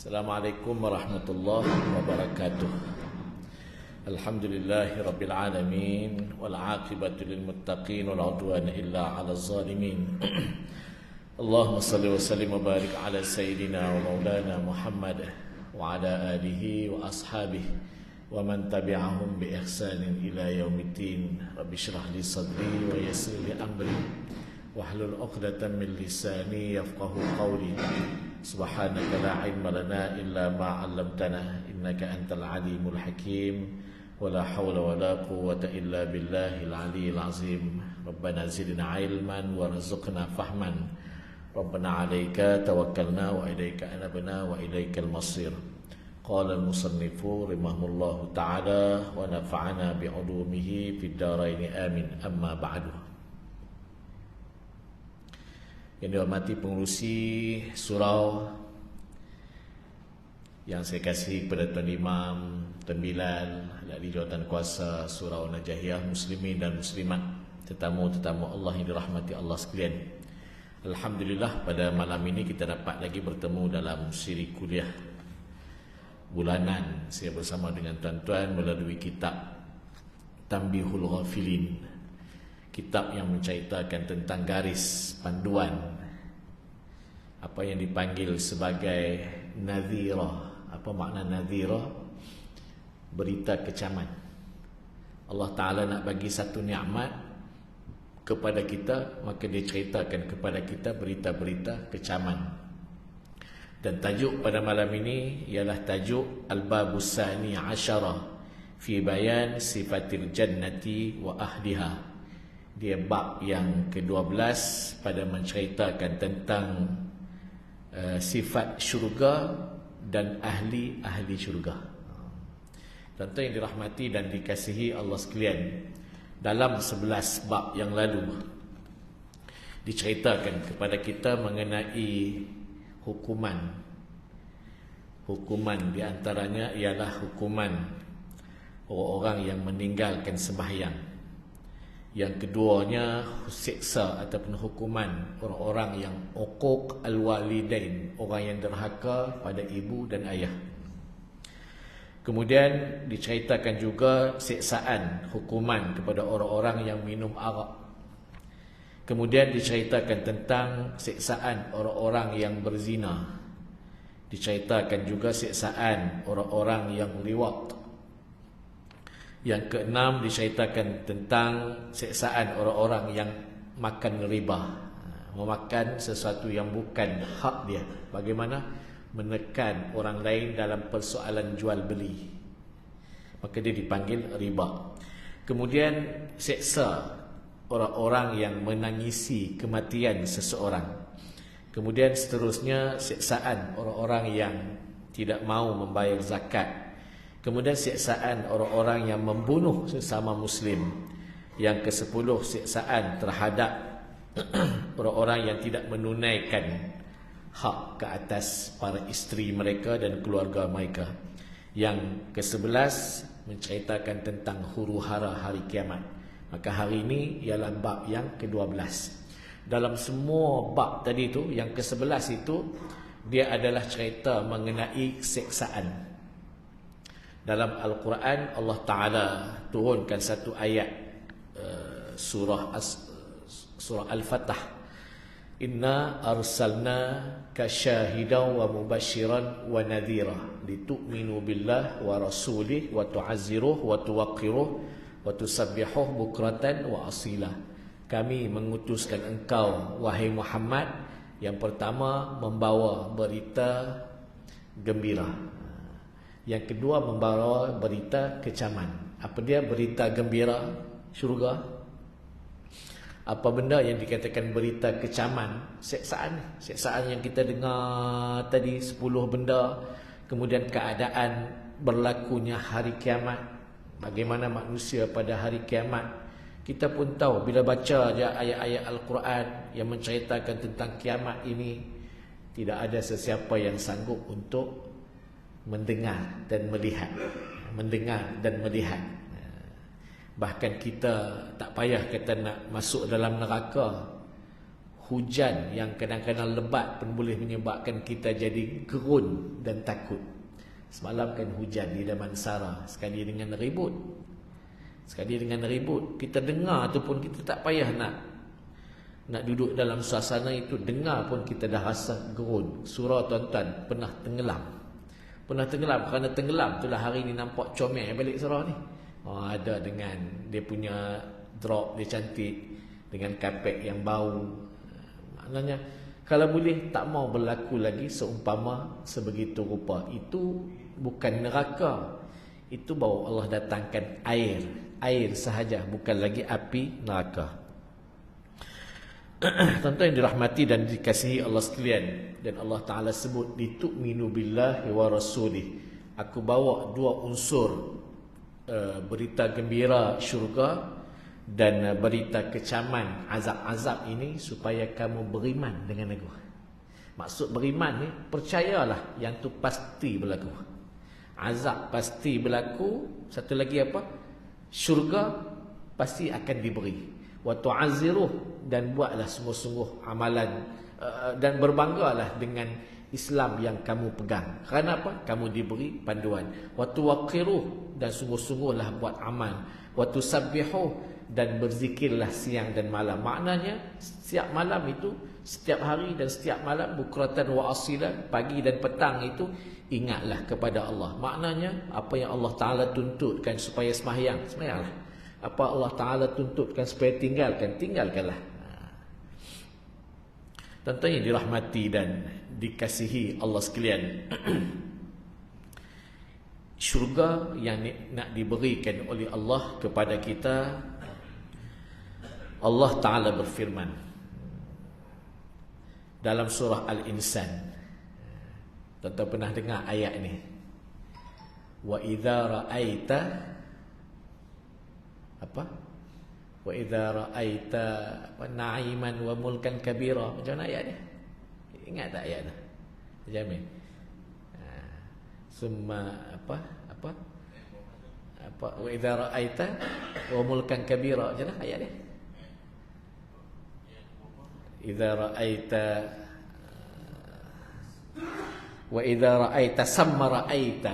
Assalamualaikum warahmatullahi wabarakatuh. Alhamdulillahi rabbil alamin wal aqibatu lil muttaqin wal udwana illa 'alal zalimin. Allahumma shalli wa sallim wa barik ala sayyidina wa maulana Muhammad wa ala alihi wa ashabihi wa man tabi'ahum bi ihsanin ila yaumiddin. Rabbi shrah li sadri wa yassir li amri wahlul 'uqdatam min lisani yafqahu qawli. Subhanaka la ilma lana illa ma 'allamtana innaka antal alimul hakim wa la hawla wa la quwwata illa billahil aliyyil azim. Rabbana zidna ilman warzuqna fahman. Rabbana 'alaika tawakkalna wa ilaika anabna wa ilaikal masir. Qala al-musannifu rahimahullahu ta'ala wa nafa'ana bi'ulumihi fid dharain amin. Amma ba'du. Yang dihormati pengurusi surau yang saya kasih kepada Tuan Imam, Tuan Bilal, ahli jawatan kuasa surau Najahiyah muslimin dan muslimat, tetamu-tetamu Allah yang dirahmati Allah sekalian. Alhamdulillah, pada malam ini kita dapat lagi bertemu dalam siri kuliah bulanan saya bersama dengan tuan-tuan melalui kitab Tanbihul Ghafilin, kitab yang menceritakan tentang garis panduan apa yang dipanggil sebagai nadhirah. Apa makna nadhirah? Berita kecaman. Allah Ta'ala nak bagi satu nikmat kepada kita, maka dia ceritakan kepada kita berita-berita kecaman. Dan tajuk pada malam ini ialah tajuk Al-Babus Sani Asyara fi bayan sifatil jannati wa ahliha. Dia bab yang ke-12 pada menceritakan tentang sifat syurga dan ahli-ahli syurga. Tentu yang dirahmati dan dikasihi Allah sekalian, dalam 11 bab yang lalu diceritakan kepada kita mengenai hukuman. Hukuman di antaranya ialah hukuman orang-orang yang meninggalkan sembahyang. Yang keduanya siksa ataupun hukuman orang-orang yang uquq al-walidain, orang yang derhaka pada ibu dan ayah. Kemudian diceritakan juga siksaan, hukuman kepada orang-orang yang minum arak. Kemudian diceritakan tentang siksaan orang-orang yang berzina. Diceritakan juga siksaan orang-orang yang liwat. Yang keenam diceritakan tentang siksaan orang-orang yang makan riba, memakan sesuatu yang bukan hak dia. Bagaimana menekan orang lain dalam persoalan jual beli, maka dia dipanggil riba. Kemudian siksa orang-orang yang menangisi kematian seseorang. Kemudian seterusnya siksaan orang-orang yang tidak mau membayar zakat. Kemudian siksaan orang-orang yang membunuh sesama Muslim. Yang ke-10 siksaan terhadap orang-orang yang tidak menunaikan hak ke atas para isteri mereka dan keluarga mereka. Yang ke-11 menceritakan tentang huru-hara hari kiamat. Maka hari ini ialah bab yang ke-12. Dalam semua bab tadi itu, yang ke-11 itu dia adalah cerita mengenai siksaan. Dalam Al-Quran Allah Ta'ala turunkan satu ayat surah Al-Fatah. Inna arsalna kasyahidan wa mubashiran wa nadhira litu'minu billah wa rasulih wa tu'azziruh wa tuwaqqiruh wa tusabbihuh bukratan wa asila. Kami mengutuskan engkau wahai Muhammad, yang pertama membawa berita gembira, yang kedua membawa berita kecaman. Apa dia berita gembira? Syurga. Apa benda yang dikatakan berita kecaman? Siksaan. Siksaan yang kita dengar tadi, 10 benda. Kemudian keadaan berlakunya hari kiamat. Bagaimana manusia pada hari kiamat. Kita pun tahu bila baca je ayat-ayat Al-Quran yang menceritakan tentang kiamat ini, tidak ada sesiapa yang sanggup untuk mendengar dan melihat. Bahkan kita tak payah kata nak masuk dalam neraka, hujan yang kadang-kadang lebat pun boleh menyebabkan kita jadi gerun dan takut. Semalam kan hujan di Damansara, sekali dengan ribut. Kita dengar tu pun kita tak payah nak duduk dalam suasana itu, dengar pun kita dah rasa gerun. Surah tuan-tuan pernah tenggelam. Kerana tenggelam itulah hari ni nampak comel balik surah ni. Ada dengan dia punya drop dia cantik, dengan kapek yang bau. Maknanya kalau boleh tak mau berlaku lagi seumpama sebegitu rupa. Itu bukan neraka, itu baru Allah datangkan air sahaja, bukan lagi api neraka. Tuan-tuan yang dirahmati dan dikasihi Allah sekalian, dan Allah Ta'ala sebut litu'minu billahi wa rasulih. Aku bawa dua unsur, berita gembira syurga dan berita kecaman azab-azab ini supaya kamu beriman dengan aku. Maksud beriman ni, percayalah yang tu pasti berlaku. Azab pasti berlaku. Satu lagi apa? Syurga pasti akan diberi. Wa tu'azziruh, dan buatlah sungguh-sungguh amalan dan berbanggalah dengan Islam yang kamu pegang. Kerana apa? Kamu diberi panduan. Wa tuwaqqiruh, dan sungguh-sungguhlah buat amal. Wa tusabbihuh, dan berzikirlah siang dan malam. Maknanya setiap malam itu, setiap hari dan setiap malam, bukratan wa asilan, pagi dan petang itu ingatlah kepada Allah. Maknanya apa yang Allah Ta'ala tuntutkan supaya sembahyanglah. Apa Allah Ta'ala tuntutkan supaya tinggalkanlah. Tentu yang dirahmati dan dikasihi Allah sekalian, syurga yang nak diberikan oleh Allah kepada kita, Allah Ta'ala berfirman dalam surah Al-Insan. Tuan-tuan pernah dengar ayat ni? Wa idza ra'aita apa? Wa idza ra'aita na'iman wa mulkan kabira. Macam mana ayat ni? Ingat tak ayat tu? Jamin. Summa apa? Wa idza ra'aita wa mulkan kabira. Macam mana ayat ni? Idza ra'aita wa idza ra'aita samma ra'aita.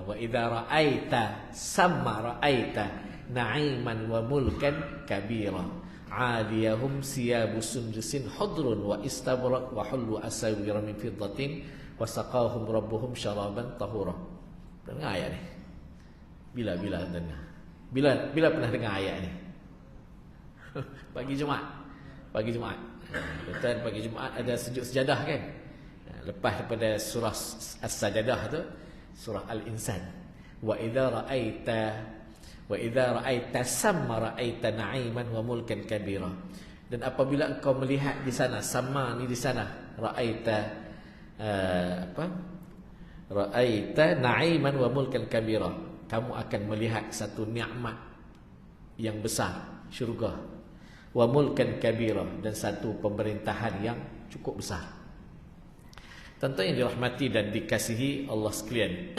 Wa idza ra'aita samma ra'aita na'iman wa mulkan kabira. 'aliyahum siyabu sundusin hudrun wa istabrak wa hullu asawira min fiddatin wa saqahum rabbuhum syaraban tahura. Dengar ayat ni. Bila dengar? Bila pernah dengar ayat ni? Pagi Jumaat. Betul, pagi Jumaat ada sujud sejadah kan? Lepas daripada surah As-Sajadah tu, surah Al-Insan. Wa idza ra'aita samma ra'aita na'iman wa mulkan kabira. Dan apabila engkau melihat di sana, sama ni di sana, ra'aita ra'aita na'iman wa mulkan kabira, kamu akan melihat satu nikmat yang besar, syurga. Wa mulkan kabira, dan satu pemerintahan yang cukup besar. Tentu yang dirahmati dan dikasihi Allah sekalian,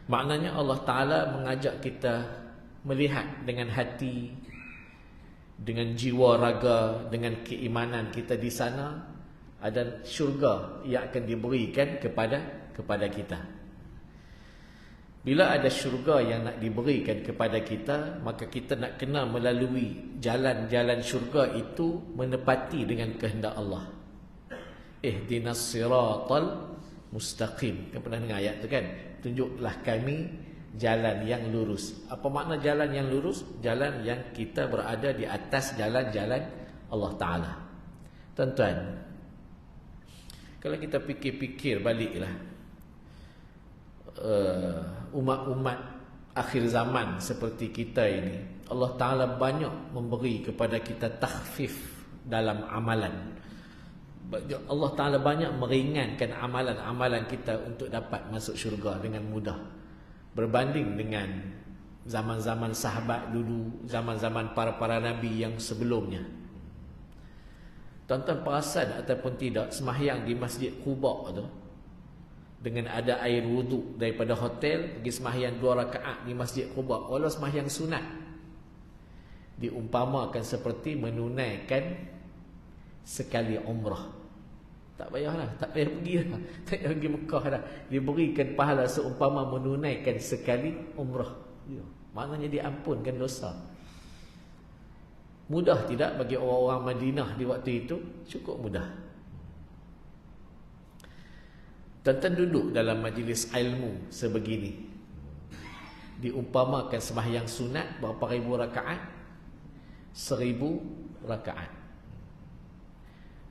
maknanya Allah Ta'ala mengajak kita melihat dengan hati, dengan jiwa raga, dengan keimanan kita di sana ada syurga yang akan diberikan kepada kita. Bila ada syurga yang nak diberikan kepada kita, maka kita nak kena melalui jalan-jalan syurga itu menepati dengan kehendak Allah. Ihdinas siratal mustaqim. Kan pernah dengar ayat tu kan? Tunjuklah kami jalan yang lurus. Apa makna jalan yang lurus? Jalan yang kita berada di atas jalan-jalan Allah Ta'ala. Tuan-tuan, kalau kita fikir-fikir baliklah, umat-umat akhir zaman seperti kita ini, Allah Ta'ala banyak memberi kepada kita takhfif dalam amalan. Allah Ta'ala banyak meringankan amalan-amalan kita untuk dapat masuk syurga dengan mudah, berbanding dengan zaman-zaman sahabat dulu, zaman-zaman para nabi yang sebelumnya. Tuan-tuan perasan ataupun tidak, sembahyang di Masjid Quba tu, dengan ada air wuduk daripada hotel, pergi sembahyang 2 rakaat di Masjid Quba, walau sembahyang sunat, diumpamakan seperti menunaikan sekali umrah. Tak payahlah, tak payah pergi dah. Tak payah pergi Mekah dah. Diberikan pahala seumpama menunaikan sekali umrah. Ya. Maknanya diampunkan dosa. Mudah tidak bagi orang-orang Madinah di waktu itu? Cukup mudah. Tuan-tuan duduk dalam majlis ilmu sebegini. Diumpamakan sembahyang sunat berapa ribu rakaat? 1000 rakaat.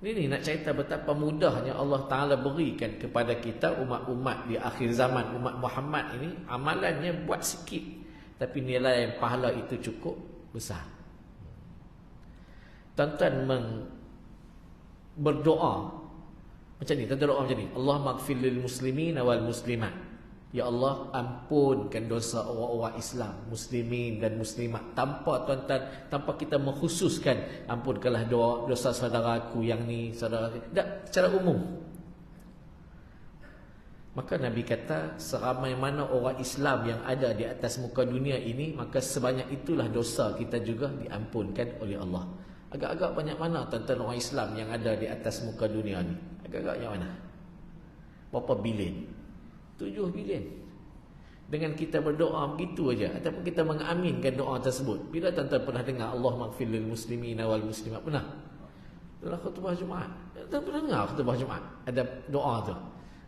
Ini nak cerita betapa mudahnya Allah Ta'ala berikan kepada kita umat-umat di akhir zaman, umat Muhammad ini, amalannya buat sikit, tapi nilai pahala itu cukup besar. Tuan-tuan berdoa macam ni, tuan-tuan doa macam ni, Allah maghfir lil muslimin wal muslimat. Ya Allah, ampunkan dosa orang-orang Islam, muslimin dan muslimat, tanpa tuan-tuan, tanpa kita mengkhususkan ampunkanlah dosa saudaraku yang ni, saudara tak, secara umum. Maka Nabi kata, seramai mana orang Islam yang ada di atas muka dunia ini, maka sebanyak itulah dosa kita juga diampunkan oleh Allah. Agak-agak banyak mana tuan-tuan orang Islam yang ada di atas muka dunia ni? Agak-agak yang mana? Berapa bilion? 7 bilion. Dengan kita berdoa begitu aja, ataupun kita mengaminkan doa tersebut. Bila tuan-tuan pernah dengar Allah maghfir lil muslimin wal muslimat? Pernah? Dalam khutbah Jumaat. Tuan pernah dengar khutbah Jumaat ada doa tu?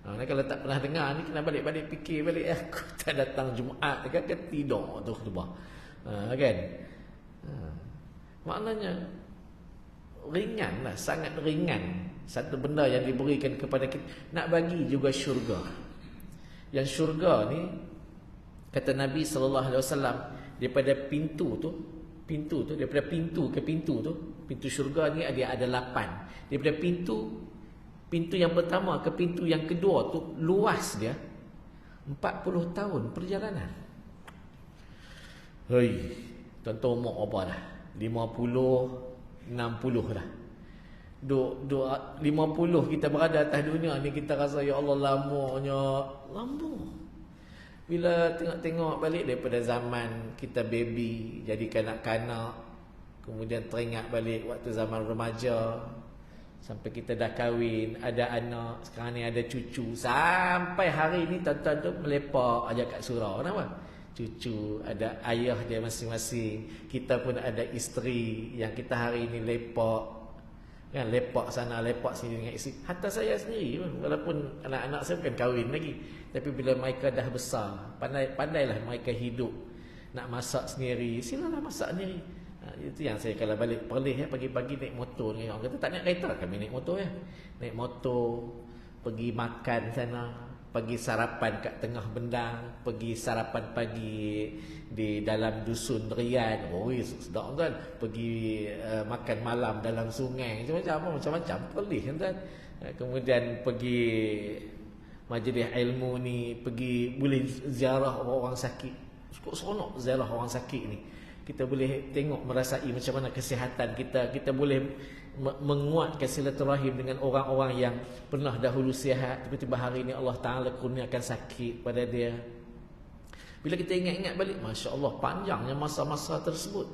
Kalau tak pernah dengar ni, kena balik-balik fikir balik, aku tak datang Jumaat kan tidur tu khutbah. Kan? Maknanya ringan lah, sangat ringan. Satu benda yang diberikan kepada kita, nak bagi juga syurga. Yang syurga ni, kata Nabi SAW, daripada pintu tu, daripada pintu ke pintu tu, pintu syurga ni ada 8. Daripada pintu yang pertama ke pintu yang kedua tu, luas dia 40 tahun perjalanan. Hei, tuan-tuan umur apa dah? 50, 60 dah. 50 kita berada atas dunia ni, kita rasa ya Allah lamanya. Bila tengok balik daripada zaman kita baby, jadi kanak-kanak, kemudian teringat balik waktu zaman remaja, sampai kita dah kahwin, ada anak, sekarang ni ada cucu, sampai hari ni tuan-tuan tu melepak aja kat surau. Kenapa? Cucu, ada ayah dia masing-masing. Kita pun ada isteri yang kita hari ni lepak, kan, lepak sana lepak sini dengan isteri. Hatta saya sendiri pun, walaupun anak-anak saya bukan kahwin lagi, tapi bila mereka dah besar, pandailah mereka hidup, nak masak sendiri, silalah masak sendiri. Itu yang saya kalau balik Perlis ya, pagi-pagi naik motor ni, orang kata tak naik kereta, kami naik motor ya. Naik motor pergi makan sana, pergi sarapan kat tengah bendang, pergi sarapan pagi di dalam dusun Rian. Sedap kan. Pergi makan malam dalam sungai, macam-macam Perlis kan. Kemudian pergi majlis ilmu ni, pergi boleh ziarah orang-orang sakit. Cukup seronok ziarah orang sakit ni. Kita boleh tengok, merasai macam mana kesihatan kita. Kita boleh menguatkan silaturahim dengan orang-orang yang pernah dahulu sihat, tiba-tiba hari ini Allah Ta'ala kurniakan sakit pada dia. Bila kita ingat-ingat balik, Masya Allah, panjangnya masa-masa tersebut.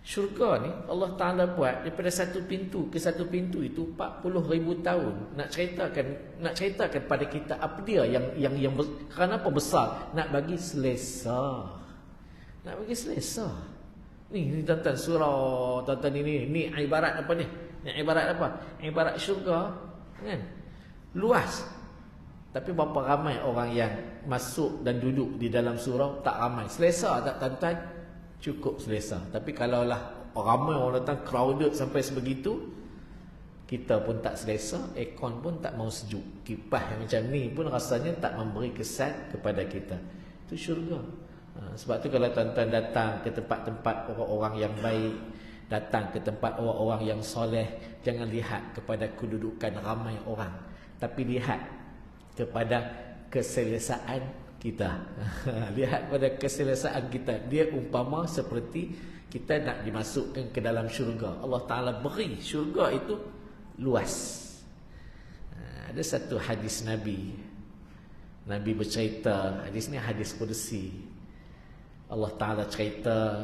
Syurga ni Allah Ta'ala buat daripada satu pintu ke satu pintu itu 40,000 tahun. Nak ceritakan pada kita apa dia yang kenapa besar, nak bagi selesa. Nak bagi selesa. Ni tuan-tuan, surau tuan-tuan ni ibarat apa ni? Ni ibarat apa? Ibarat syurga, kan? Luas. Tapi berapa ramai orang yang masuk dan duduk di dalam surau? Tak ramai. Selesa tak tuan-tuan? Cukup selesa. Tapi kalaulah ramai orang datang, crowded sampai sebegitu, kita pun tak selesa, aircon pun tak mau sejuk, kipas macam ni pun rasanya tak memberi kesan kepada kita. Itu syurga. Sebab tu kalau tuan-tuan datang ke tempat-tempat orang-orang yang baik, datang ke tempat orang-orang yang soleh, jangan lihat kepada kedudukan ramai orang, tapi lihat kepada keselesaan kita. Lihat pada keselesaan kita. Dia umpama seperti kita nak dimasukkan ke dalam syurga. Allah Ta'ala beri syurga itu luas. Ada satu hadis Nabi bercerita, hadis ni hadis Qudsi. Allah Ta'ala cerita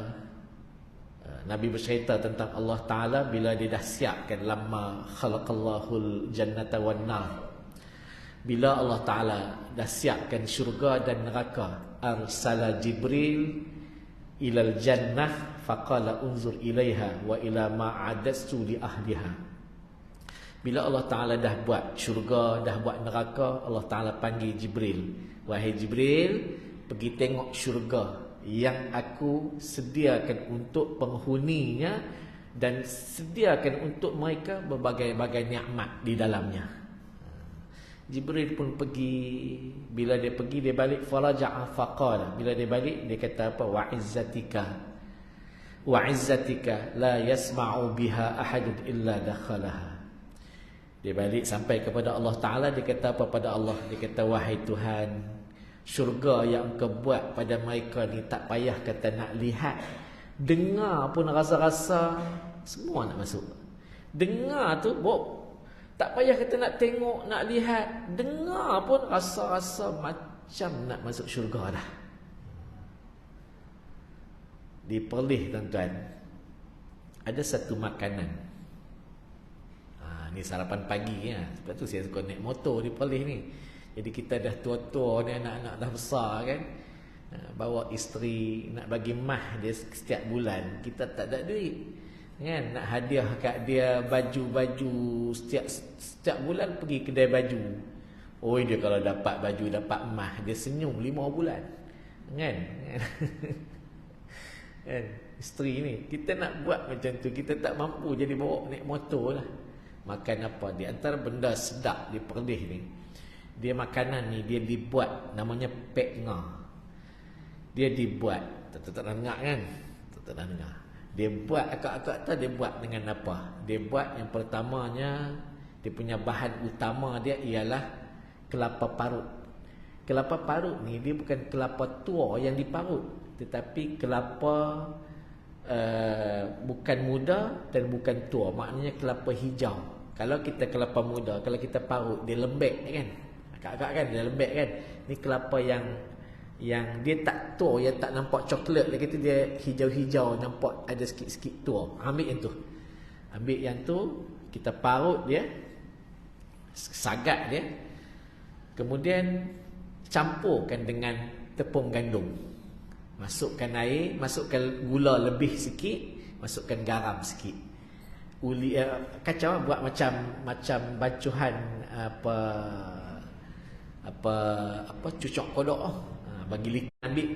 Nabi bercerita tentang Allah Ta'ala bila dia dah siapkan lamma khalaqallahul jannata wan nar. Bila Allah Ta'ala dah siapkan syurga dan neraka, arsala Jibril ilal jannah faqala unzur ilaiha wa ila ma'adastu li ahliha. Bila Allah Ta'ala dah buat syurga, dah buat neraka, Allah Ta'ala panggil Jibril. Wahai Jibril, pergi tengok syurga yang aku sediakan untuk penghuninya dan sediakan untuk mereka berbagai-bagai nikmat di dalamnya. Jibril pun pergi. Bila dia pergi, dia balik, faraja'a faqala. Bila dia balik, dia kata apa? Wa izzatika la yasma'u biha ahadun illa dakhalaha. Dia balik sampai kepada Allah Ta'ala, dia kata apa pada Allah? Dia kata, wahai Tuhan, syurga yang kau buat pada mereka ni tak payah kata nak lihat, dengar pun rasa-rasa semua nak masuk. Dengar tu, tak payah kata nak tengok, nak lihat, dengar pun rasa-rasa macam nak masuk syurga dah. Diperlih tuan-tuan, ada satu makanan. Ni sarapan pagi ya. Sebab tu saya suka naik motor di Perlis ni. Jadi kita dah tua-tua ni, anak-anak dah besar kan. Bawa isteri nak bagi mah dia setiap bulan, kita tak ada duit. Kan, nak hadiah kat dia baju-baju setiap bulan pergi kedai baju. Oh, dia kalau dapat baju, dapat mah, dia senyum 5 bulan. Kan? Kan? Isteri ni, kita nak buat macam tu, kita tak mampu, jadi bawa naik motor lah. Makan apa? Di antara benda sedap di Perlis ni, dia makanan ni dia dibuat, namanya pek nga. Dia dibuat, tak dengar kan? Tak dengar. Dia buat akak-akak tu, dia buat dengan apa? Dia buat yang pertamanya, dia punya bahan utama dia ialah kelapa parut. Kelapa parut ni dia bukan kelapa tua yang diparut, tetapi kelapa bukan muda dan bukan tua, maknanya kelapa hijau. Kalau kita kelapa muda, kalau kita parut dia lembek kan, agak-agak kan dia lembek kan. Ni kelapa yang dia tak tua, yang tak nampak coklat, dia kata dia hijau-hijau, nampak ada sikit-sikit tua. Ambil yang tu, kita parut dia, sagat dia, kemudian campurkan dengan tepung gandum. Masukkan air, masukkan gula lebih sikit, masukkan garam sikit. Kacau, buat macam bancuhan apa cucuk kodok. Bagi lik, ambil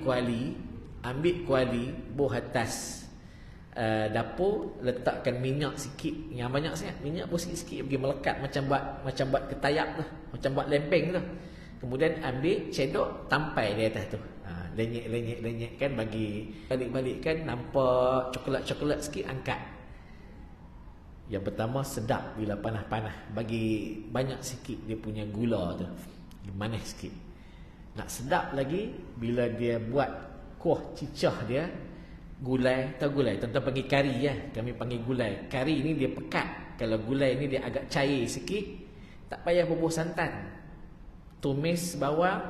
kuali, buh atas dapur, letakkan minyak sikit, yang banyak sangat, minyak pun sikit-sikit, pergi melekat macam buat ketayap lah, macam buat lempeng lah. Kemudian ambil cedok, tampai di atas tu. Lenyek kan, bagi balik-balik kan, nampak coklat-coklat sikit, angkat. Yang pertama sedap bila panas-panas, bagi banyak sikit dia punya gula tu, manis sikit. Nak sedap lagi bila dia buat kuah cicah dia, gulai, tahu gulai? Tuan-tuan panggil kari ya, kami panggil gulai. Kari ni dia pekat, kalau gulai ni dia agak cair sikit, tak payah bubuh santan. Tumis bawang,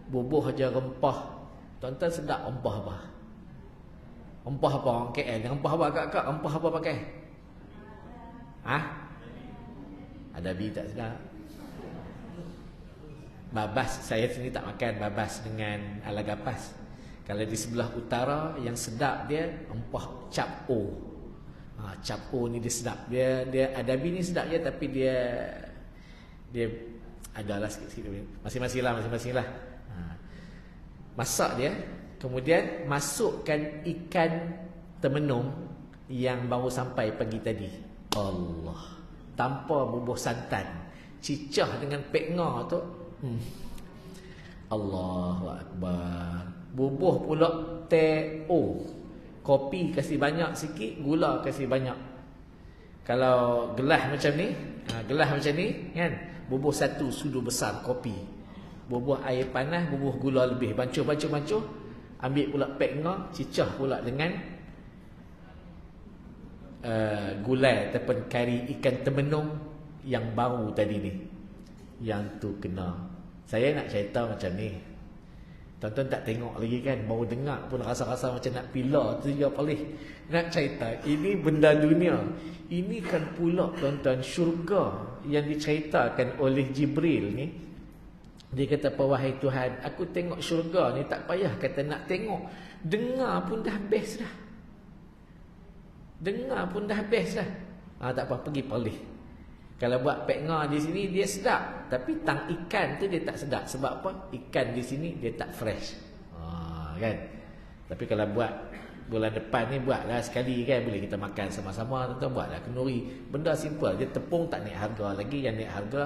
bubuh aja rempah. Tuan-tuan sedap rempah apa? Rempah apa orang KL? Rempah apa kakak? Rempah apa pakai? Adabi tak sedap. Babas, saya sini tak makan babas dengan ala gapas. Kalau di sebelah utara yang sedap dia rempah cap o. Cap o ni dia sedap. Dia adabi ni sedap je, tapi dia adalah sikit-sikit. Masing-masing lah. Masak dia, kemudian masukkan ikan temenung yang baru sampai pagi tadi. Allah, tanpa bubuh santan, cicah dengan pek nga tu. Allahu Akbar. Bubuh pula teh o, kopi kasih banyak sikit, gula kasih banyak. Kalau gelas macam ni kan, bubuh 1 sudu besar kopi, bubuh air panas, bubuh gula lebih, bancuh. Ambil pula pek nga, cicah pula dengan gulai ataupun kari ikan temenung yang baru tadi ni. Yang tu kena. Saya nak cerita macam ni. Tuan-tuan tak tengok lagi kan, baru dengar pun rasa-rasa macam nak pila tu juga boleh. Nak cerita, ini benda dunia. Ini kan pula tuan-tuan syurga yang diceritakan oleh Jibril ni. Dia kata, wahai Tuhan, aku tengok syurga ni tak payah kata nak tengok. Dengar pun dah best dah. Dengar pun dah best dah. Tak apa, pergi boleh. Kalau buat pekngah di sini dia sedap, tapi tang ikan tu dia tak sedap. Sebab apa? Ikan di sini dia tak fresh. Kan? Tapi kalau buat bulan depan ni buatlah sekali kan, boleh kita makan sama-sama, tuan-tuan buatlah kenduri. Benda simple, dia tepung tak naik harga lagi, yang naik harga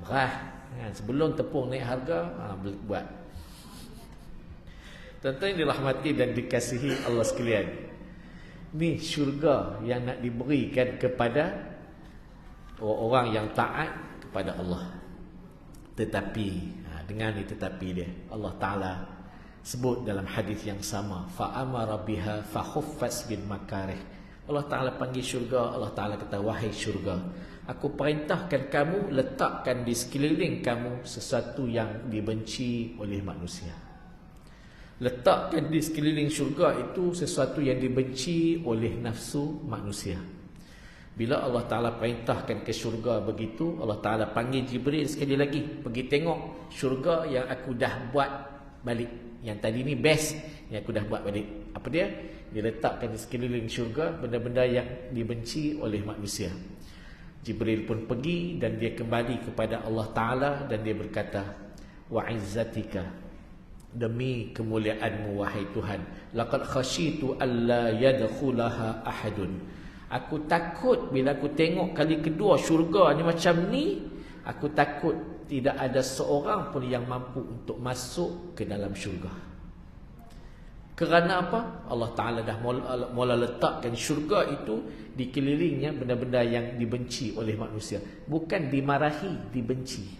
merah. Kan? Sebelum tepung naik harga, buat. Tuan-tuan yang dirahmati dan dikasihi Allah sekalian, ni syurga yang nak diberikan kepada orang-orang yang taat kepada Allah. Tetapi dengan ni tetapi dia, Allah Ta'ala sebut dalam hadis yang sama, fa'amara biha fakhuffas bil makarih. Allah Ta'ala panggil syurga, Allah Ta'ala kata, wahai syurga, aku perintahkan kamu letakkan di sekeliling kamu sesuatu yang dibenci oleh manusia. Letakkan di sekeliling syurga itu sesuatu yang dibenci oleh nafsu manusia. Bila Allah Ta'ala perintahkan ke syurga begitu, Allah Ta'ala panggil Jibril sekali lagi, pergi tengok syurga yang aku dah buat balik. Yang tadi ni best, yang aku dah buat balik. Apa dia? Dia letakkan di sekeliling syurga benda-benda yang dibenci oleh manusia. Jibril pun pergi dan dia kembali kepada Allah Ta'ala dan dia berkata, wa izzatika, demi kemuliaanmu wahai Tuhan, laqad khasyitu alla yadkhulaha ahadun. Aku takut bila aku tengok kali kedua syurga ni macam ni, aku takut tidak ada seorang pun yang mampu untuk masuk ke dalam syurga. Kerana apa? Allah Ta'ala dah mula letakkan syurga itu dikelilingnya benda-benda yang dibenci oleh manusia. Bukan dimarahi, dibenci.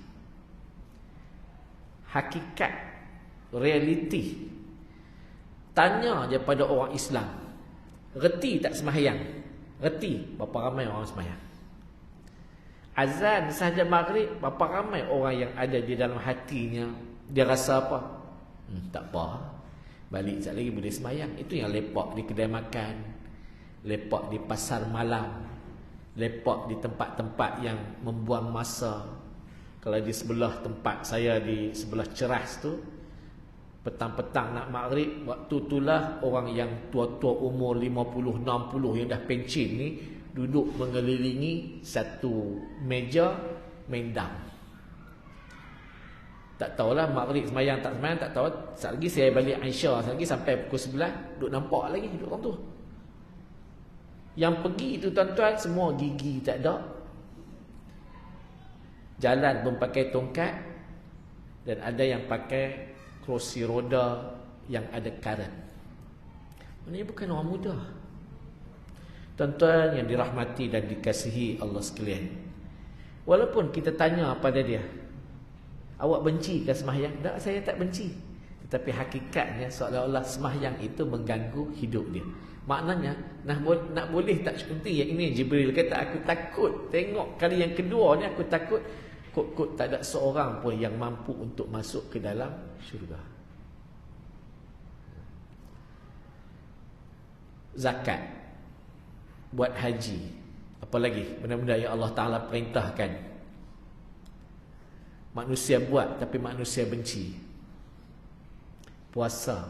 Hakikat, realiti. Tanya je pada orang Islam, reti tak sembahyang? Reti, berapa ramai orang sembahyang? Azan sahaja maghrib, berapa ramai orang yang ada di dalam hatinya, dia rasa apa? Tak apa, balik sekejap lagi boleh sembahyang. Itu yang lepak di kedai makan, lepak di pasar malam, lepak di tempat-tempat yang membuang masa. Kalau di sebelah tempat saya, di sebelah Ceras tu, petang-petang nak maghrib, waktu itulah orang yang tua-tua umur 50, 60 yang dah pencin ni duduk mengelilingi satu meja main dam. Tak tahulah maghrib semayang tak semayang, tak tahu. Sekejap lagi saya balik Aisyah, sekejap lagi sampai pukul 11 duduk nampak lagi duduk orang tu. Yang pergi itu tuan-tuan semua gigi tak ada, jalan pun pakai tongkat, dan ada yang pakai kerusi roda yang ada karet. Ini bukan orang muda. Tuan-tuan yang dirahmati dan dikasihi Allah sekalian, walaupun kita tanya pada dia, awak benci ke sembahyang? Tak, saya tak benci. Tetapi hakikatnya seolah-olah sembahyang itu mengganggu hidup dia. Maknanya nak boleh tak seperti yang ini Jibril kata, aku takut tengok kali yang kedua ni, aku takut kot tak ada seorang pun yang mampu untuk masuk ke dalam syurga. Zakat, buat haji, apa lagi benda-benda yang Allah Ta'ala perintahkan, manusia buat tapi manusia benci. Puasa,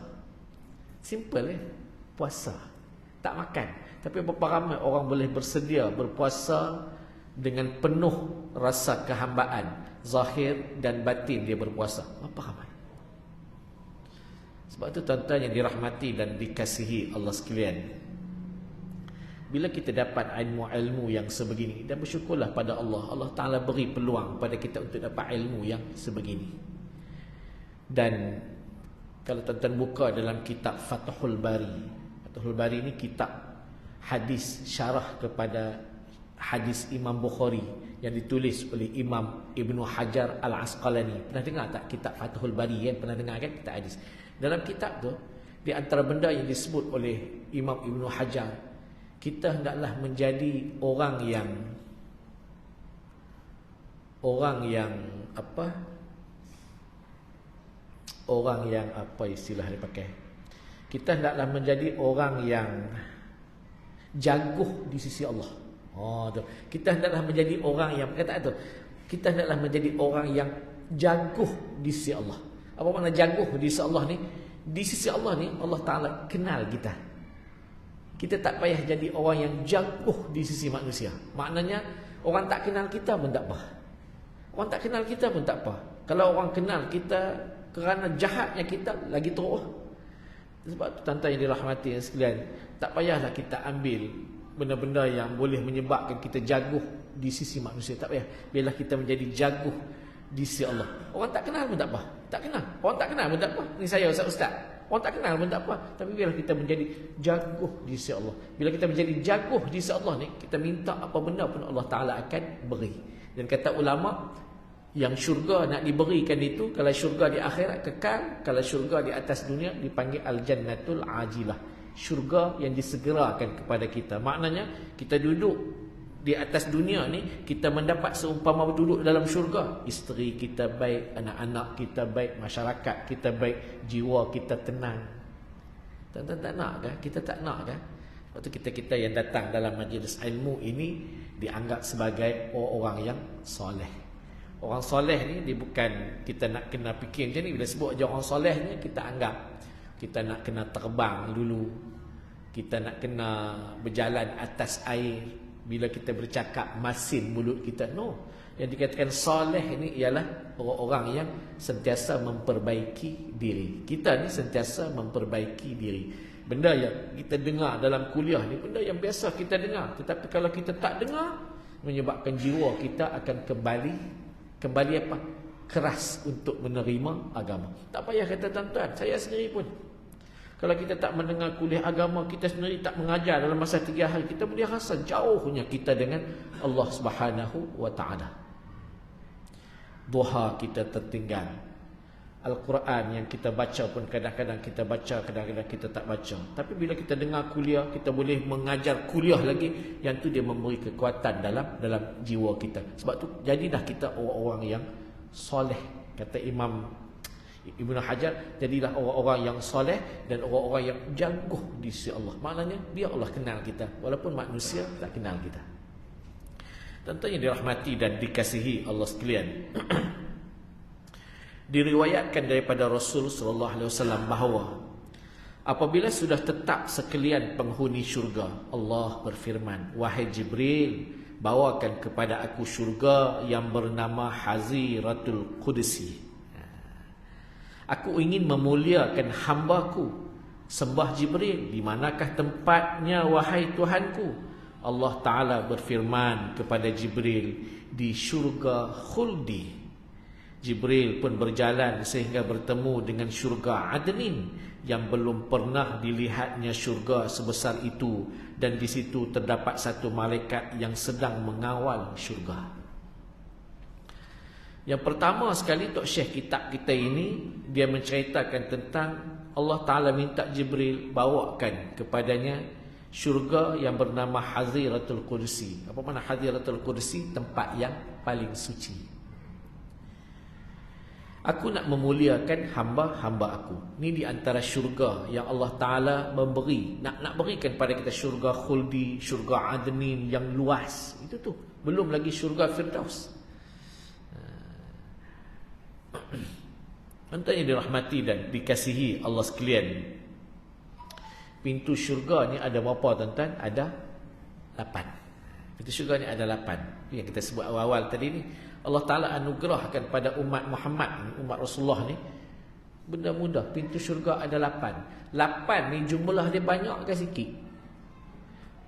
simple puasa, tak makan. Tapi berapa ramai orang boleh bersedia berpuasa dengan penuh rasa kehambaan, zahir dan batin dia berpuasa? Berapa ramai? Sebab itu tuan-tuan yang dirahmati dan dikasihi Allah sekalian, bila kita dapat ilmu-ilmu yang sebegini, dan bersyukurlah pada Allah, Allah Ta'ala beri peluang pada kita untuk dapat ilmu yang sebegini. Dan kalau tuan-tuan buka dalam kitab Fathul Bari, Fathul Bari ini kitab hadis, syarah kepada hadis Imam Bukhari yang ditulis oleh Imam Ibnu Hajar Al-Asqalani. Pernah dengar tak kitab Fathul Bari kan? Pernah dengar kan kitab hadis? Dalam kitab tu, di antara benda yang disebut oleh Imam Ibnu Hajar, kita hendaklah menjadi orang yang apa? orang yang, apa istilah dia pakai, kita hendaklah menjadi orang yang jaguh di sisi Allah. Tu. Kita hendaklah menjadi orang yang, kata tu, kita hendaklah menjadi orang yang jaguh di sisi Allah. Apa makna jaguh di sisi Allah ni? Di sisi Allah ni Allah Ta'ala kenal kita. Kita tak payah jadi orang yang jaguh di sisi manusia. Maknanya orang tak kenal kita pun tak apa. Orang tak kenal kita pun tak apa. Kalau orang kenal kita kerana jahatnya kita, lagi teruk. Sebab tu tuan-tuan yang dirahmati sekalian, tak payahlah kita ambil benda-benda yang boleh menyebabkan kita jaguh di sisi manusia. Tak payah. Biarlah kita menjadi jaguh di sisi Allah. Orang tak kenal pun tak apa. Tak kenal. Orang tak kenal pun tak apa. Ni saya Ustaz. Orang tak kenal pun tak apa. Tapi biarlah kita menjadi jaguh di sisi Allah. Bila kita menjadi jaguh di sisi Allah ni, kita minta apa benda pun Allah Ta'ala akan beri. Dan kata ulama, yang syurga nak diberikan itu, kalau syurga di akhirat kekal, kalau syurga di atas dunia dipanggil al-jannatul ajilah, syurga yang disegerakan kepada kita. Maknanya kita duduk di atas dunia ni, kita mendapat seumpama duduk dalam syurga. Isteri kita baik, anak-anak kita baik, masyarakat kita baik, jiwa kita tenang. Tuan-tuan tak nak kan? Kita tak nak kan? Sebab tu kita yang datang dalam majlis ilmu ini dianggap sebagai orang yang soleh. Orang soleh ni dia bukan kita nak kena fikir macam ni. Bila sebut je orang soleh ni, kita anggap kita nak kena terbang dulu, kita nak kena berjalan atas air. Bila kita bercakap masin mulut kita. No. Yang dikatakan soleh ni ialah orang-orang yang sentiasa memperbaiki diri. Kita ni sentiasa memperbaiki diri. Benda yang kita dengar dalam kuliah ni, benda yang biasa kita dengar. Tetapi kalau kita tak dengar, menyebabkan jiwa kita akan kembali apa? Keras untuk menerima agama. Tak payah kata tuan-tuan, saya sendiri pun, kalau kita tak mendengar kuliah agama, kita sendiri tak mengajar dalam masa 3 hari, kita boleh rasa jauhnya kita dengan Allah Subhanahu wa Ta'ala. Duha kita tertinggal. Al-Quran yang kita baca pun kadang-kadang kita baca, kadang-kadang kita tak baca. Tapi bila kita dengar kuliah, kita boleh mengajar kuliah lagi, yang tu dia memberi kekuatan dalam jiwa kita. Sebab tu jadilah kita orang-orang yang soleh. Kata Imam Ibnu Hajar, jadilah orang-orang yang soleh dan orang-orang yang jaguh di sisi Allah. Maknanya biar Allah kenal kita, walaupun manusia tak kenal kita. Tentunya dirahmati dan dikasihi Allah sekalian. Diriwayatkan daripada Rasul sallallahu alaihi wasallam bahawa apabila sudah tetap sekalian penghuni syurga, Allah berfirman, "Wahai Jibril, bawakan kepada aku syurga yang bernama Haziratul Qudsi. Aku ingin memuliakan hamba-Ku." Sembah Jibril, "Di manakah tempatnya wahai Tuhanku?" Allah Ta'ala berfirman kepada Jibril, "Di syurga khuldi." Jibril pun berjalan sehingga bertemu dengan syurga Adnin yang belum pernah dilihatnya syurga sebesar itu, dan di situ terdapat satu malaikat yang sedang mengawal syurga. Yang pertama sekali, Tok Syekh kitab kita ini dia menceritakan tentang Allah Ta'ala minta Jibril bawakan kepadanya syurga yang bernama Haziratul Qudsi. Apa makna Haziratul Qudsi? Tempat yang paling suci. Aku nak memuliakan hamba-hamba aku. Ini di antara syurga yang Allah Ta'ala memberi. Nak berikan pada kita syurga khuldi, syurga adnin yang luas. Itu tu. Belum lagi syurga Firdaus. Tentunya dirahmati dan dikasihi Allah sekalian. Pintu syurga ni ada berapa tuan-tuan? Ada 8. Pintu syurga ni ada 8. Yang kita sebut awal-awal tadi ni. Allah Ta'ala anugerahkan pada umat Muhammad, umat Rasulullah ni, benda mudah. Pintu syurga ada 8. 8 ni jumlah dia banyak ke sikit?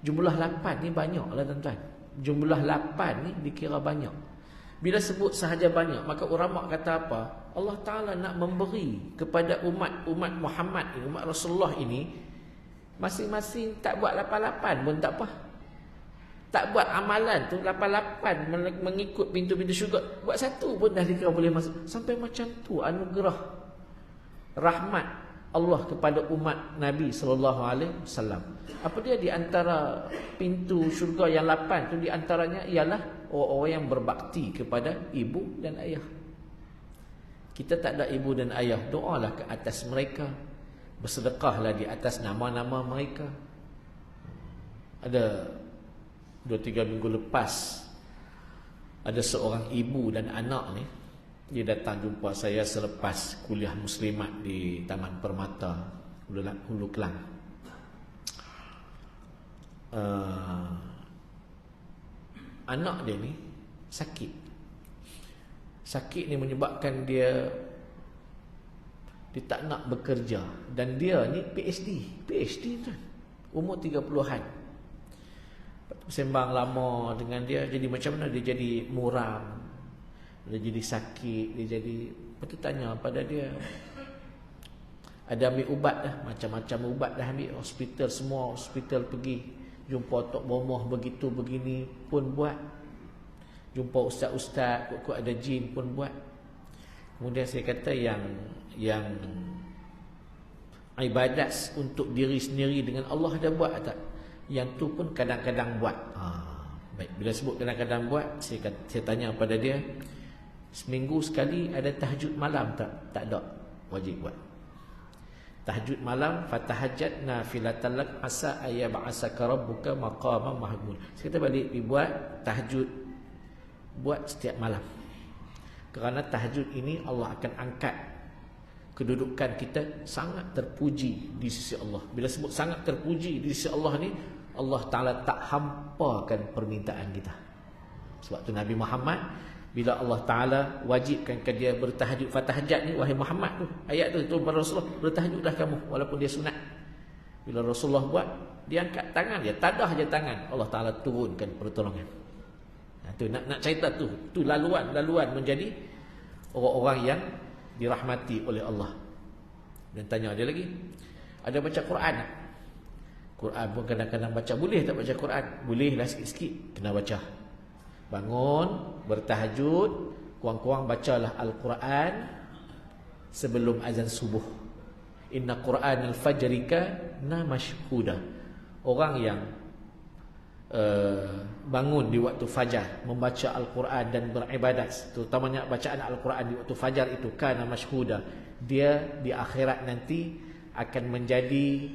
Jumlah 8 ni banyak lah tuan-tuan. Jumlah 8 ni dikira banyak. Bila sebut sahaja banyak, maka ulama kata apa? Allah Ta'ala nak memberi kepada umat Muhammad ini, umat Rasulullah ini, masing-masing tak buat 88 pun tak apa. Tak buat amalan tu 88 mengikut pintu-pintu syurga, buat satu pun dah dikira boleh masuk. Sampai macam tu anugerah rahmat Allah kepada umat Nabi sallallahu alaihi wasallam. Apa dia di antara pintu syurga yang 8 tu, di antaranya ialah orang-orang yang berbakti kepada ibu dan ayah. Kita tak ada ibu dan ayah, doalah ke atas mereka, bersedekahlah di atas nama-nama mereka. Ada 2-3 minggu lepas, ada seorang ibu dan anak ni, dia datang jumpa saya selepas kuliah muslimat di Taman Permata Hulu Kelang. Anak dia ni sakit ni menyebabkan dia tak nak bekerja. Dan dia ni PhD kan, umur 30-an. Sembang lama dengan dia, jadi macam mana dia jadi muram, dia jadi sakit, dia jadi, lepas tanya pada dia, ada ambil ubat dah, macam-macam ubat dah ambil, hospital semua, hospital pergi, jumpa tok bomoh begitu begini pun buat, jumpa ustaz-ustaz kok ada jin pun buat. Kemudian saya kata yang ibadat untuk diri sendiri dengan Allah dah buat tak? Yang tu pun kadang-kadang buat. Baik, bila sebut kadang-kadang buat, saya tanya pada dia, seminggu sekali ada tahajud malam tak? Tak ada, wajib buat tahajud malam. Fatahajjatna filatan lak asa ayyab'asaka rabbuka maqaman mahmud. Saya kata balik, pergi buat tahajud, buat setiap malam. Kerana tahajud ini Allah akan angkat kedudukan kita sangat terpuji di sisi Allah. Bila sebut sangat terpuji di sisi Allah ni, Allah Ta'ala tak hampakan permintaan kita. Sebab tu Nabi Muhammad, bila Allah Ta'ala wajibkan ke dia bertahajud, fatahajat ni, wahai Muhammad tu, ayat tu pada Rasulullah, bertahajudlah kamu walaupun dia sunat. Bila Rasulullah buat, dia angkat tangan, dia tadah je tangan, Allah Ta'ala turunkan pertolongan. Tu nak cerita tu laluan menjadi orang-orang yang dirahmati oleh Allah. Dan tanya dia lagi, ada baca Quran tak? Quran pun kadang-kadang baca. Boleh tak baca Quran? Bolehlah sikit-sikit, kena baca. Bangun, bertahajud, kurang-kurang bacalah Al-Quran sebelum azan subuh. Inna Quran al-fajri kana mashhuda. Orang yang bangun di waktu fajar, membaca Al-Quran dan beribadat, terutamanya bacaan Al-Quran di waktu fajar itu, kana mashhuda, dia di akhirat nanti akan menjadi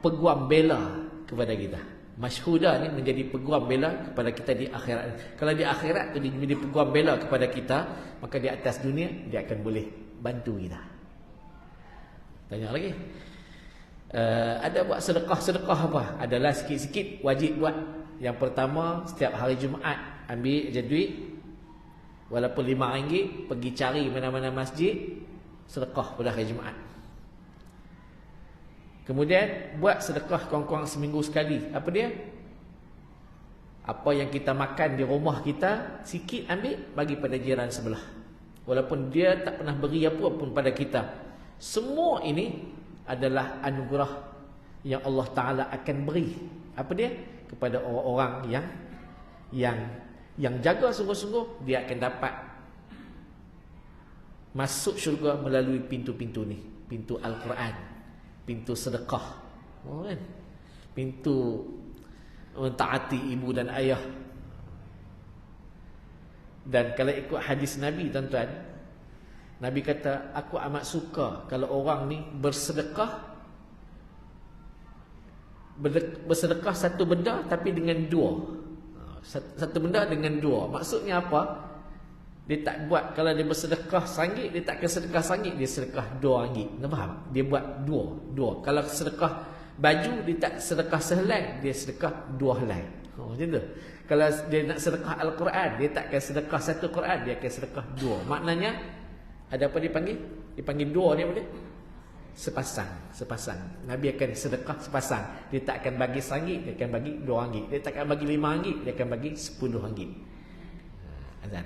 peguam bela kepada kita. Mashhuda ni menjadi peguam bela kepada kita di akhirat. Kalau di akhirat tu dia menjadi peguam bela kepada kita, maka di atas dunia dia akan boleh bantu kita. Tanya lagi, ada buat sedekah apa? Adalah sikit-sikit wajib buat. Yang pertama, setiap hari Jumaat ambil je duit, walaupun RM5, pergi cari mana-mana masjid, sedekah pada hari Jumaat. Kemudian buat sedekah kurang-kurang seminggu sekali. Apa dia? Apa yang kita makan di rumah kita, sikit ambil bagi pada jiran sebelah, walaupun dia tak pernah beri apa pun pada kita. Semua ini adalah anugerah yang Allah Ta'ala akan beri. Apa dia? Kepada orang-orang yang jaga sungguh-sungguh, dia akan dapat masuk syurga melalui pintu-pintu ni. Pintu Al-Quran, pintu sedekah, kan? Pintu mentaati ibu dan ayah. Dan kalau ikut hadis Nabi, tuan-tuan, Nabi kata, aku amat suka kalau orang ni bersedekah satu benda tapi dengan dua. Satu benda dengan dua. Maksudnya apa? Dia tak buat, kalau dia bersedekah RM1, dia tak akan sedekah RM1, dia sedekah RM2. Nak faham? Dia buat dua. Kalau sedekah baju, dia tak sedekah sehelai, dia sedekah 2 helai. Macam tu. Kalau dia nak sedekah Al-Quran, dia tak akan sedekah satu Quran, dia akan sedekah 2. Maknanya, ada apa dipanggil? Dipanggil 2 ni apa dia? Sepasang. Nabi akan sedekah sepasang. Dia tak akan bagi RM1, dia akan bagi RM2. Dia tak akan bagi RM5, dia akan bagi RM10. Azan.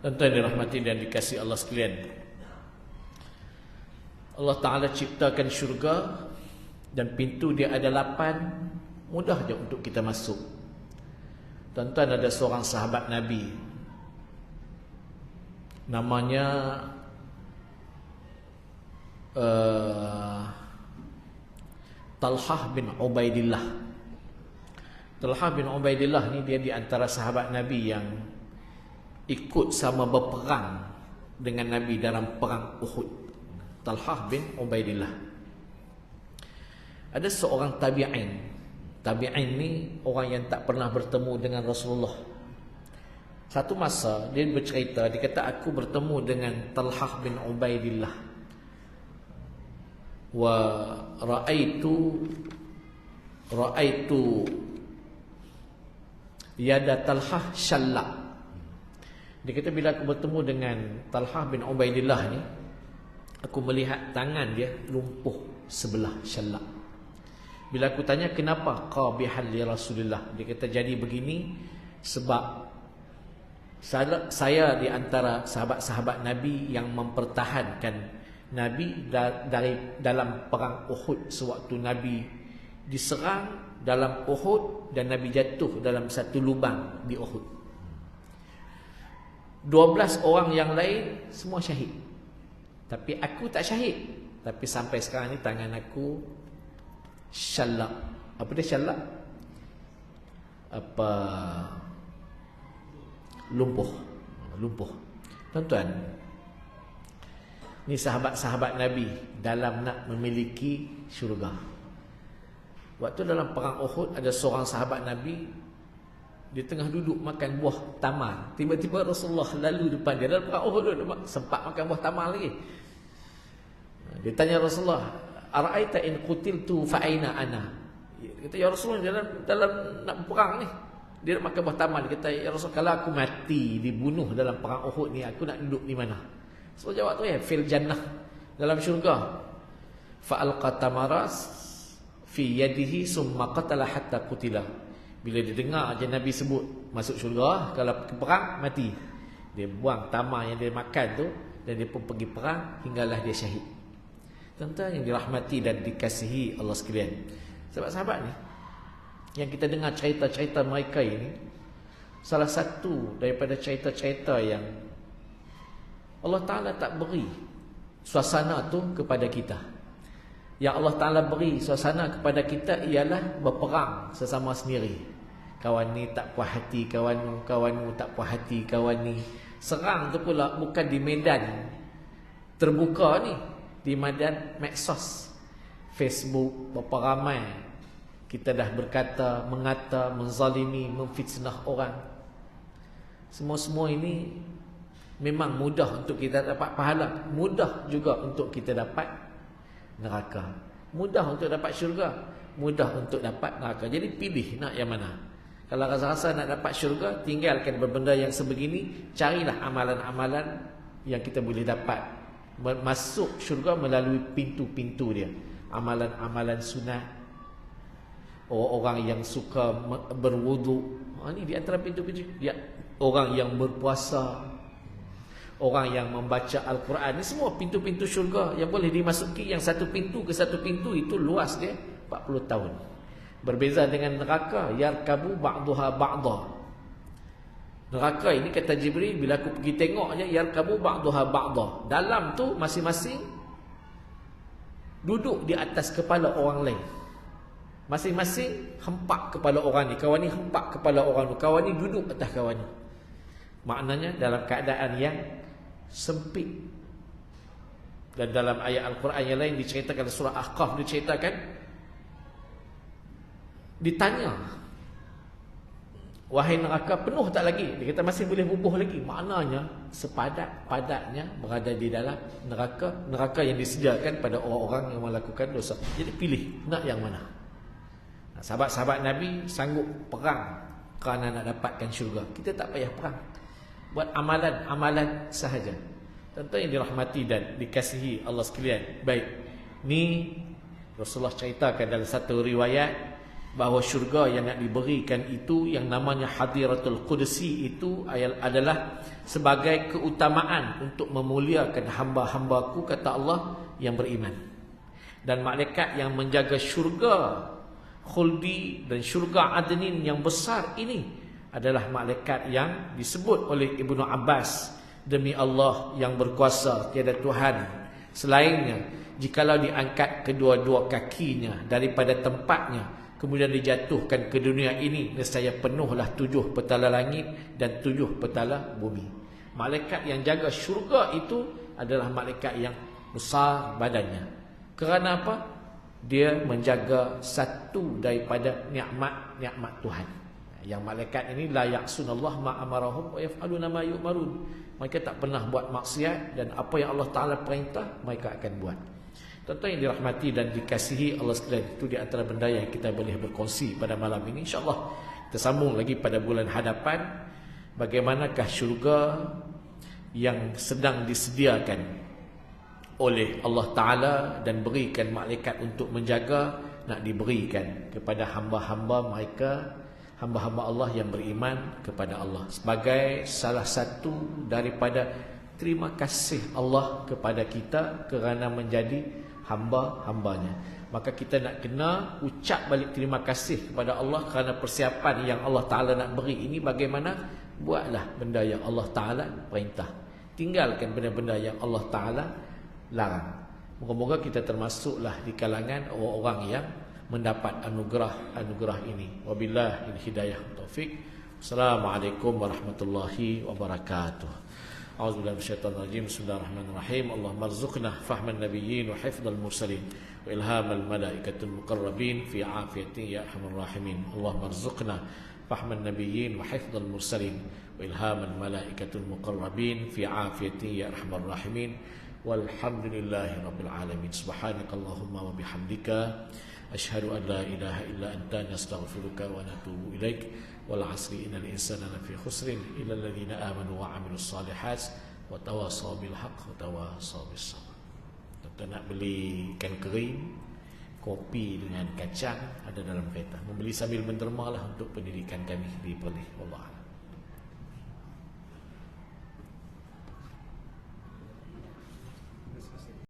Tuan-tuan dirahmati dan dikasihi Allah sekalian, Allah Ta'ala ciptakan syurga dan pintu dia ada 8, mudah je untuk kita masuk. Tuan-tuan, ada seorang sahabat Nabi, namanya Talhah bin Ubaidillah. Talhah bin Ubaidillah ni dia di antara sahabat Nabi yang ikut sama berperang dengan Nabi dalam perang Uhud. Talhah bin Ubaidillah. Ada seorang tabi'in. Tabi'in ni orang yang tak pernah bertemu dengan Rasulullah. Satu masa dia bercerita, dia kata aku bertemu dengan Talhah bin Ubaidillah. Wa ra'aitu yada Talhah syallak. Dia kata bila aku bertemu dengan Talhah bin Ubaidillah ni, aku melihat tangan dia lumpuh sebelah, syallak. Bila aku tanya kenapa qabihan li Rasulullah, dia kata jadi begini sebab saya di antara sahabat-sahabat Nabi yang mempertahankan Nabi dari dalam perang Uhud, sewaktu Nabi diserang dalam Uhud dan Nabi jatuh dalam satu lubang di Uhud. 12 orang yang lain semua syahid, tapi aku tak syahid. Tapi sampai sekarang ni tangan aku syallak. Apa dia syallak? Apa? Lumpuh. Tuan-tuan, ni sahabat-sahabat Nabi dalam nak memiliki syurga. Waktu dalam perang Uhud ada seorang sahabat Nabi, dia tengah duduk makan buah tamar. Tiba-tiba Rasulullah lalu depan dia. Dalam perang Uhud sempat makan buah tamar lagi. Dia tanya Rasulullah, "Ara'aita in qutiltu fa aina ana?" Dia kata, "Ya Rasulullah, dalam nak perang ni, dia nak makan buah tamar." Dia kata, "Ya Rasul, kalau aku mati dibunuh dalam perang Uhud ni, aku nak duduk di mana?" So jawab tu fil jannah, dalam syurga. Fa alqa tamaras fi yadihi summa qatala hatta qutila. Bila dia dengar aja Nabi sebut masuk syurga, kalau pergi perang mati, dia buang tamar yang dia makan tu dan dia pun pergi perang hinggalah dia syahid. Tuan-tuan yang dirahmati dan dikasihi Allah sekalian, sahabat-sahabat ni yang kita dengar cerita-cerita mereka ini, salah satu daripada cerita-cerita yang Allah Ta'ala tak beri suasana tu kepada kita. Yang Allah Ta'ala beri suasana kepada kita ialah berperang sesama sendiri. Kawan ni tak puas hati kawan ni tak puas hati kawan ni. Serang tu pula bukan di medan terbuka ni, di medan medsos, Facebook, berapa ramai kita dah berkata, mengata, menzalimi, memfitnah orang. Semua ini memang mudah untuk kita dapat pahala, mudah juga untuk kita dapat neraka. Mudah untuk dapat syurga, mudah untuk dapat neraka. Jadi pilih nak yang mana. Kalau rasa-rasa nak dapat syurga, tinggalkan berbenda yang sebegini, carilah amalan-amalan yang kita boleh dapat masuk syurga melalui pintu-pintu dia. Amalan-amalan sunat, orang yang suka berwudu, ini di antara pintu-pintu dia. Orang yang berpuasa, orang yang membaca Al-Quran, ini semua pintu-pintu syurga yang boleh dimasuki. Yang satu pintu ke satu pintu itu luas dia 40 tahun. Berbeza dengan neraka, yarkabu ba'duha ba'da. Neraka ini kata Jibril, bila aku pergi tengok je, yarkabu ba'duha ba'da. Dalam tu masing-masing duduk di atas kepala orang lain. Masing-masing hempak kepala orang ni. Kawan ni hempak kepala orang tu. Kawan ni duduk atas kawan ni. Maknanya dalam keadaan yang sempit. Dan dalam ayat Al-Quran yang lain diceritakan, surah Ahqaf diceritakan, ditanya, wahai neraka, penuh tak lagi? Dia kata masih boleh bubuh lagi. Maknanya sepadat-padatnya berada di dalam neraka, neraka yang disediakan pada orang-orang yang melakukan dosa. Jadi pilih nak yang mana. Sahabat-sahabat Nabi sanggup perang kerana nak dapatkan syurga. Kita tak payah perang, buat amalan-amalan sahaja. Tentu yang dirahmati dan dikasihi Allah sekalian. Baik, ni Rasulullah ceritakan dalam satu riwayat, bahawa syurga yang nak diberikan itu yang namanya Hadiratul Qudsi itu adalah sebagai keutamaan untuk memuliakan hamba-hambaku, kata Allah, yang beriman. Dan malaikat yang menjaga syurga khuldi dan syurga adnin yang besar ini adalah malaikat yang disebut oleh Ibnu Abbas, demi Allah yang berkuasa tiada Tuhan selainnya, jikalau diangkat kedua-dua kakinya daripada tempatnya kemudian dijatuhkan ke dunia ini, nescaya penuhlah 7 petala langit dan 7 petala bumi. Malaikat yang jaga syurga itu adalah malaikat yang besar badannya. Kerana apa? Dia menjaga satu daripada nikmat-nikmat Tuhan. Yang malaikat ini la ya'sunallah ma amarahum wa yaf'aluna ma yu'marun. Mereka tak pernah buat maksiat dan apa yang Allah Taala perintah mereka akan buat. Tuan-tuan yang dirahmati dan dikasihi Allah sekalian, itu di antara benda yang kita boleh berkongsi pada malam ini. InsyaAllah kita sambung lagi pada bulan hadapan. Bagaimanakah syurga yang sedang disediakan oleh Allah Ta'ala dan berikan malaikat untuk menjaga, nak diberikan kepada hamba-hamba mereka, hamba-hamba Allah yang beriman kepada Allah, sebagai salah satu daripada terima kasih Allah kepada kita kerana menjadi hamba-hambanya. Maka kita nak kena ucap balik terima kasih kepada Allah kerana persiapan yang Allah Ta'ala nak beri ini. Bagaimana? Buatlah benda yang Allah Ta'ala perintah, tinggalkan benda-benda yang Allah Ta'ala larang. Moga-moga kita termasuklah di kalangan orang-orang yang mendapat anugerah ini. Wabillahi hidayah taufik. Assalamualaikum warahmatullahi wabarakatuh. A'udzubillahi minasyaitonir rajim. Bismillahirrahmanirrahim. Allahumma arzuqna fahman nabiyyin wa hifdzal mursalin wa ilhamal malaikatil muqarrabin fi afiyatin ya arhamar rahimin. Allahumma arzuqna fahman nabiyyin wa hifdzal mursalin wa ilhamal malaikatil muqarrabin fi afiyatin ya arhamar rahimin. Walhamdulillahi rabbil alamin. Subhanakallahumma wa bihamdika asyhadu an la ilaha illa anta nastaghfiruka wa natubu ilaik. Wal 'asri innal insana lafi khusrin illa alladhina amanu wa 'amilus shalihat wa tawassaw bil haqq wa tawassaw bis sabr. Kita nak beli ikan kering, kopi dengan kacang ada dalam kereta. Membeli sambil mendermalah untuk pendidikan kami di Perlis. Wallah.